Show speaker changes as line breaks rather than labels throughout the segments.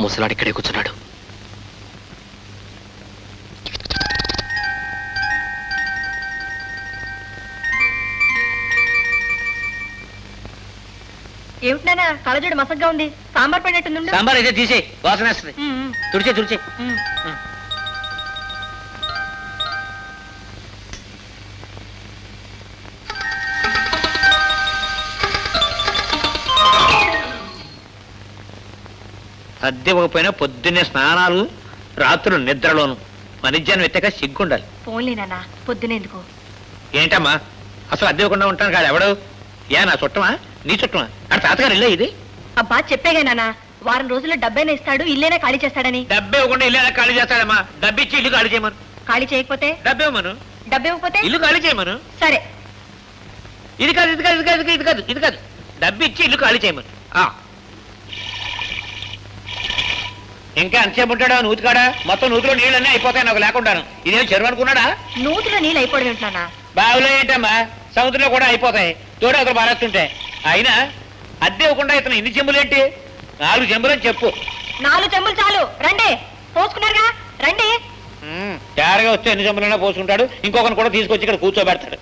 ముసలాడు ఇక్కడే కూర్చున్నాడు.
ఏమిటినా కళ్ళజోడు మసగ్గా ఉంది, సాంబార్ పడినట్టుంది.
సాంబార్ అయితే తీసే, వాసన వస్తుంది. తుడిచే తుడిచే. అద్దె పోయినా పొద్దున్నే స్నానాలు, రాత్రులు నిద్రలోను. మధ్యాహ్నం ఎత్తక సిగ్గుండాలి.
పోన్లేనా పొద్దునేందుకు?
ఏంటమ్మా అసలు అద్దె ఇవ్వకుండా ఉంటాను కాదు ఎవడు? ఏ నా చుట్టమా నీ చుట్టమా? అక్కడ తాతగారు ఇల్లే ఇది?
అబ్బా చెప్పేగా నాన్న, వారం రోజుల్లో డబ్బైనా ఇస్తాడు, ఇల్లేనే ఖాళీ చేస్తాడని.
డబ్బే ఇవ్వకుండా ఇల్లు ఎలా ఖాళీ చేస్తాడమ్మా? డబ్బిచ్చి ఇల్లు ఖాళీ చేయమను.
ఖాళీ చేయకపోతే?
డబ్బే ఇవ్వమను.
డబ్బు ఇవ్వకపోతే
ఇల్లు ఖాళీ చేయమను.
సరే.
ఇది కాదు ఇది కాదు ఇది కాదు ఇది కాదు ఇది కాదు, డబ్బిచ్చి ఇల్లు ఖాళీ చేయమను. ఇంకా అంతసేపు ఉంటాడా నూతికాడా? మొత్తం నూతిలో నీళ్ళన్నీ అయిపోతాయి నాకు లేకుండాను. ఇదేం చెరువు అనుకున్నాడా?
నూతిలో నీళ్ళు అయిపోవడం ఏంటన్నా?
బావిలో ఏంటమ్మా, సముద్రంలో కూడా అయిపోతాయి. తోడు అక్కడ బారేస్తుంటే. అయినా అద్దె ఇవ్వకుండా ఇతను ఇన్ని చెంబులేంటి? 4 చెంబులని చెప్పు.
4 చెంబులు చాలు, రండి. పోసుకున్నారుగా, రండి.
తయారుగా వస్తే ఎన్ని చెంబులైనా పోసుకుంటాడు. ఇంకొకరిని కూడా తీసుకొచ్చి ఇక్కడ కూర్చోబెడతాడు.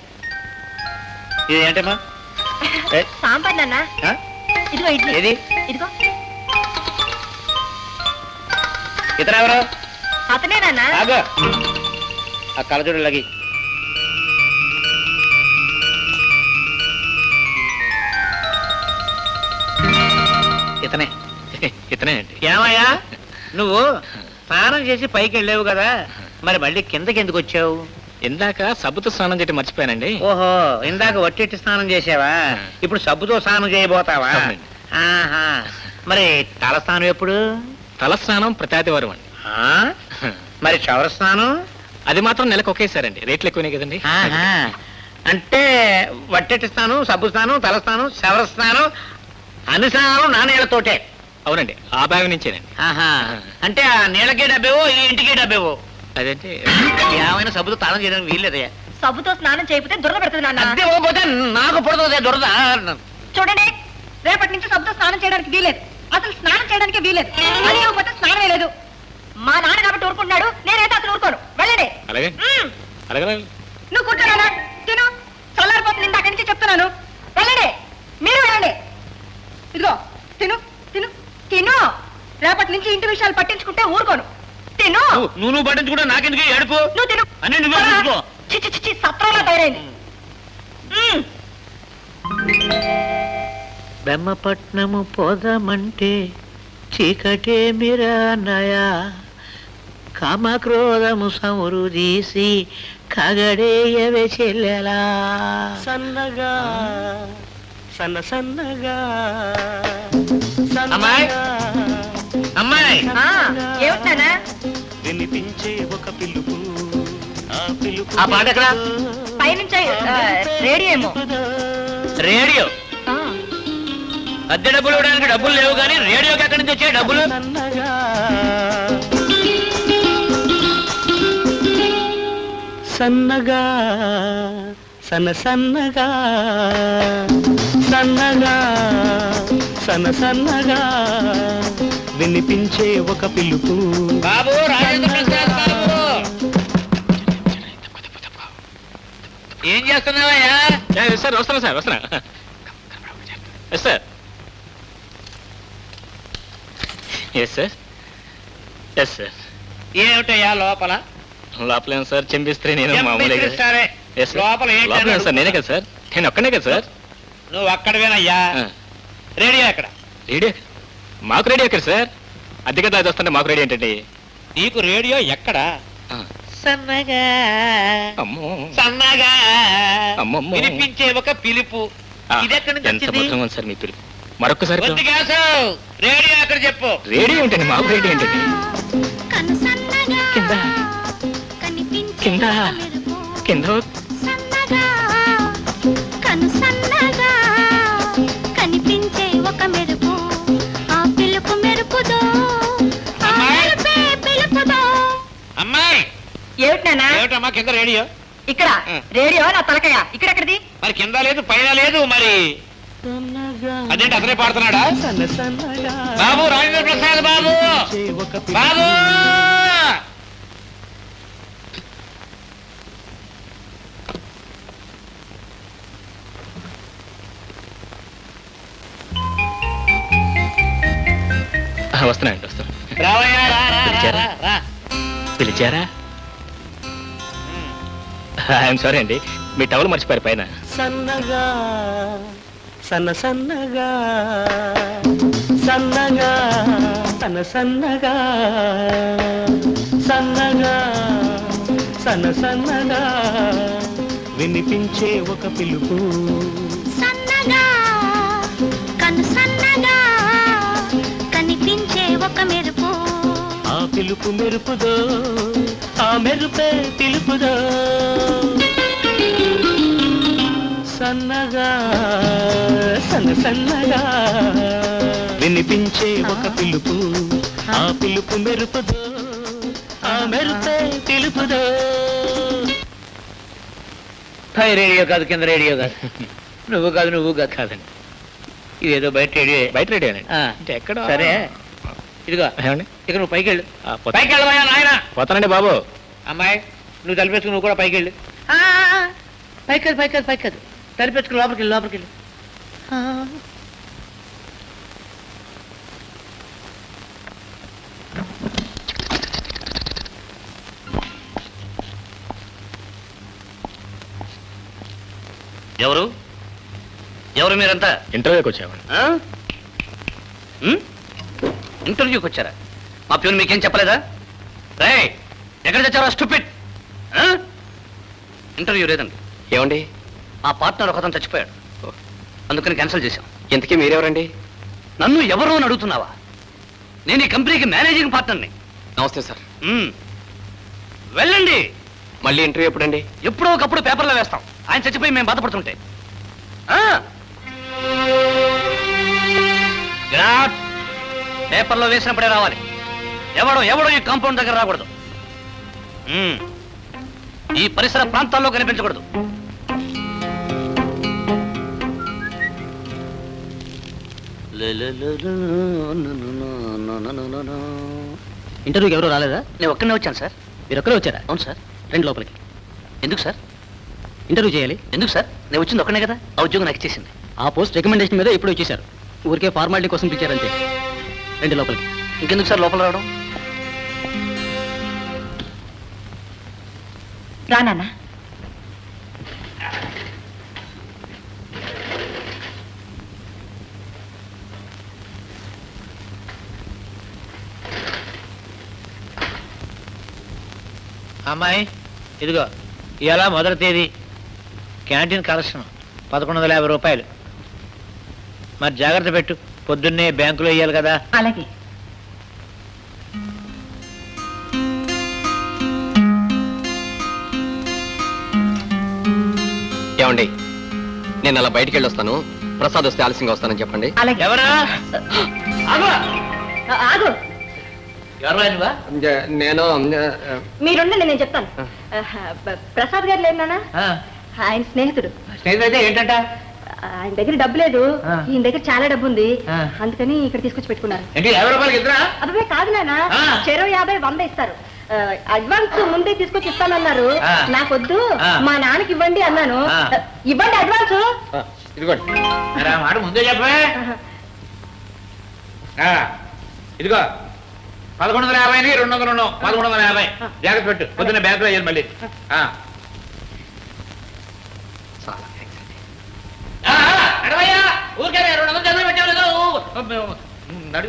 ఇది ఏంటమ్మా?
సాంబార్ నాన్న. ఇదిగో ఇడ్లీ.
ఏది?
ఇదిగో.
ఇతను ఎవరు?
అతనే నాన్న.
ఆగో, ఆ కలజోడు లగి. ఇతనే
ఇతనే అండి.
ఏమయ్యా నువ్వు స్నానం చేసి పైకి వెళ్ళావు కదా, మరి మళ్ళీ కిందకి ఎందుకు వచ్చావు?
ఇందాక సబ్బుతో స్నానం చేయటం మర్చిపోయానండి.
ఓహో, ఇందాక వట్టిట్టి స్నానం చేసావా? ఇప్పుడు సబ్బుతో స్నానం చేయబోతావా?
అవునండి.
ఆహా, మరి తల స్నానం ఎప్పుడు?
తల స్నానం ప్రతి ఆదివారం అండి.
మరి చవర స్నానం?
అది మాత్రం నెలకు ఒకేసారండి, రేట్లు ఎక్కువనే కదండి.
ఆహా, అంటే వట్టెట్టి స్నానం, సబ్బు స్నానం, తల స్నానం, చవర స్నానం, అన్ని స్నానాలు నా నీళ్లతోటే?
అవునండి, ఆ బావి నుంచేనండి.
ఆహా, అంటే ఆ నీళ్ళకి డబ్బేవో ఈ ఇంటికి డబ్బేవో?
అదేంటి
ఏమైనా సబ్బుతో స్నానం చేయడానికి వీల్లేదయ్యా.
సబ్బుతో స్నానం చేయకపోతే దురద పెడుతుంది నాన్న.
అద్దె పోతే నాకు పడుతుంది దురద.
చూడండి, రేపటి నుంచి సబ్బుతో స్నానం చేయడానికి వీలేదు. అసలు స్నానం చేయడానికి వీలేదు. అది ఇవ్వకపోతే స్నానమే లేదు. మా నాన్న కాబట్టి ఊరుకుంటున్నాడు, నేనైతే అసలు ఊరుకోను. వెళ్ళండి.
అలాగే అలాగే.
నువ్వు కూర్చోనా? తిను, చల్లారిపోతుంది. ఇందాక నుంచి చెప్తున్నాను. వెళ్ళండి, మీరు వెళ్ళండి. ఇదిగో తిను తిను తిను. రేపటి నుంచి ఇంటి విషయాలు పట్టించుకుంటే ఊరుకోను. తిను.
నువ్వు పట్టించుకుంటే నాకెందుకు ఏడుపు?
నువ్వు తిను.
అన్ని నువ్వే చూసుకో.
చిచ్చి చిచ్చి సత్రంలా తయారైంది.
బ్రహ్మపట్నము పోదామంటే చీకటే మిరానయా, కామక్రోధము సమురు తీసి కగడేయవే చెల్లెలా.
సన్నగా సన్న సన్నగా.
అమ్మాయి అమ్మాయి,
ఏమిటానా?
వినిపించే ఒక పిలుపు, ఆ పిలుపు.
ఆ పాట ఎక్కడ?
పైనుంచి రేడియో ఏమో.
రేడియో? అద్దె డబ్బులు ఇవ్వడానికి డబ్బులు లేవు కానీ రేడియోకి ఎక్కడి నుంచి వచ్చాయి డబ్బులు?
సన్నగా సన్నగా సన్న సన్నగా సన్నగా సన్న సన్నగా వినిపించే ఒక పిలుపు.
బాబు, రాజేంద్ర ప్రసాద్ బాబు, ఏం చేస్తున్నావయ్యా?
సార్ వస్తున్నా సార్, వస్తున్నా. Yes sir, yes sir, yes sir.
ఏమిటయ్యా లోపల?
లోపలేం సార్, చెంపిస్తే నేను మామూలుగా.
సరే,
ఎస్
లోపల
లోపల సార్, నేనే కదా సార్, నేను ఒక్కనే కదా సార్.
నువ్వు అక్కడవేనయ్యా. రేడియో ఎక్కడ?
రేడియో? మాకు రేడియో ఎక్కడ సార్? అద్దె కదా అది వస్తుంటే మాకు రేడియో ఏంటండి?
నీకు రేడియో ఎక్కడ? సన్నగా
అమ్మో
సన్నగా
అమ్మమ్మో
వినిపించే ఒక పిలుపు. ఇదెక్కడి నుంచి
ఎంత
వచ్చింది?
మధురంగా ఉంది సార్ మీ పిలుపు. మరొక్కసారి
వద్దు గ్యాసు, రేడియో ఎక్కడ చెప్పు.
రేడియో ఏంటండి? మాకు రేడియో ఏంటండి? కింద కింద కింద
కనిపించే ఒక మెరుపు, ఆ పిలుపు మెరుపుదో, పిలుపుదో.
అమ్మాయి,
ఏమిటనా?
ఏమిటమ్మా కింద రేడియో?
ఇక్కడ రేడియో నా తలకయ. ఇక్కడెక్కడిది?
మరి కింద లేదు పైన లేదు, మరి
సన్నగా
అదేంటి అతనే పాడుతున్నాడా?
సన్న సన్నగా
బాబు రాజేంద్ర ప్రసాద్ బాబు,
చే ఒక
బాబు.
వస్తున్నానండి వస్తాను.
రావయ్యా, రా, రా, రా, రా, రా.
పిలిచారా? ఐఎమ్ సారీ అండి, మీ టవల్ మర్చిపోయారు పైన.
సన్నగా సన్న సన్నగా సన్నగా సన్న సన్నగా సన్నగా సన్న సన్నగా వినిపించే ఒక పిలుపు
సన్నగా కను సన్నగా కనిపించే ఒక మెరుపు.
ఆ పిలుపు మెరుపుదో ఆ మెరుపే పిలుపుదో సన్నగా సన్న సన్నగా వినిపించే ఒక పిలుపు ఆ పిలుపు మెరుపుదో ఆ మెరుపే పిలుపుదో.
పై రేడియో కాదు, కింద రేడియో కాదు, నువ్వు కాదు, నువ్వు కాదు.
కాదండి,
ఇదేదో బయట రేడియో.
బయట రెడీ అండి.
ఆ.
అంటే ఎక్కడ?
సరే, ఇదిగో
ఏమండి?
ఇక నువ్వు పైకి వెళ్ళు.
పోతా-
పైకి వెళ్ళవయ్యా నాయన.
పోతానండి బాబు.
అమ్మాయి, నువ్వు తలిపేసుకుని నువ్వు కూడా పైకి వెళ్ళు.
ఆ, ఆ, ఆ.
పైకి కాదు, పైకి కాదు, పైకి కాదు, తలిపేసుకుని లోపలికి వెళ్ళు, లోపలికి వెళ్ళు.
ఎవరు ఎవరు మీరంతా?
ఇంటర్వ్యూకి వచ్చామండి.
ఆ? ఉమ్? ఇంటర్వ్యూకి వచ్చారా? మా ప్యూన్ మీకేం చెప్పలేదా? రే, ఎక్కడ తెచ్చారా స్టూపిడ్? ఇంటర్వ్యూ లేదండి.
ఏమండి?
మా పార్ట్నర్ ఒకతను చచ్చిపోయాడు, అందుకని క్యాన్సిల్ చేశాం.
ఇంతకీ మీరెవరండి?
నన్ను ఎవరు అని అడుగుతున్నావా? నేను ఈ కంపెనీకి మేనేజింగ్ పార్ట్నర్ని.
నమస్తే సార్.
ఉమ్. వెళ్ళండి.
మళ్ళీ ఇంటర్వ్యూ ఎప్పుడండి?
ఎప్పుడో ఒకప్పుడు పేపర్లో వేస్తాం. ఆయన చచ్చిపోయి మేము బాధపడుతుంటే. పేపర్లో వేసినప్పుడే రావాలి. ఎవడో ఈ కాంపౌండ్ దగ్గర రాకూడదు. ఈ పరిసర ప్రాంతాల్లో కనిపించకూడదు.
ఇంటర్వ్యూకి ఎవరు రాలేదా?
నేను ఒక్కనే వచ్చాను సార్.
మీరు ఒక్కరే వచ్చారా?
అవును సార్.
రెండు లోపలికి.
ఎందుకు సార్?
ఇంటర్వ్యూ చేయాలి.
ఎందుకు సార్? నేను వచ్చింది ఒక్కనే కదా, ఆ ఉద్యోగం నాకు ఇచ్చేసింది.
ఆ పోస్ట్ రికమెండేషన్ మీద ఇప్పుడు వచ్చేసారు. ఊరికే ఫార్మాలిటీ కోసం పిలిచారంతే. రెండు లోపలికి.
ఇంకెందుకు సార్ లోపల రావడం?
రానా?
అమ్మాయి, ఇదిగో ఇవాళ మొదటి తేదీ, క్యాంటీన్ కలెక్షన్ 1150 రూపాయలు. మరి జాగ్రత్త పెట్టు, పొద్దున్నే బ్యాంకులో ఇయ్యాలి కదా.
అలాగే.
ఏమండి, నేను అలా బయటికి వెళ్ళి వస్తాను. ప్రసాద్ వస్తే ఆలస్యంగా వస్తానని చెప్పండి.
అలాగే.
ఎవరా? ఆగు!
ఆగు.
ఎవరా నువ్వా?
నేను
మీరుండండి, నేను చెప్తాను. ప్రసాద్ గారు లేరు నాన్న,
ఆ,
ఆయన స్నేహితుడు.
స్నేహితుడు అయితే ఏంటంట?
ఆయన దగ్గర డబ్బు లేదు,
ఆ.
ఈయన దగ్గర చాలా డబ్బు ఉంది,
ఆ.
అందుకని ఇక్కడ తీసుకొచ్చి పెట్టుకున్నారు.
ఏంటి 50 రూపాయలకి ఇద్దరా?
అదే కాదు నాన్న,
ఆ.
చెరో 50, 100 ఇస్తారు. అడ్వాన్స్ ముందే తీసుకొచ్చి ఇస్తానన్నారు.
ఆ.
నాకొద్దు,
ఆ.
మా నాన్నకి ఇవ్వండి అన్నాను.
ఆ.
ఇవ్వండి అడ్వాన్స్.
ఇదిగోండి. మరి ఆ మాట ముందే చెప్పే. ఇదిగో 1150 200 1150. జాగ్రత్త పెట్టు, పొద్దున్న బ్యాంకులో అయ్యాలి మళ్ళీ. నడవయ్యా, ఊరికే 200 చదివి పెట్టావు. నడు.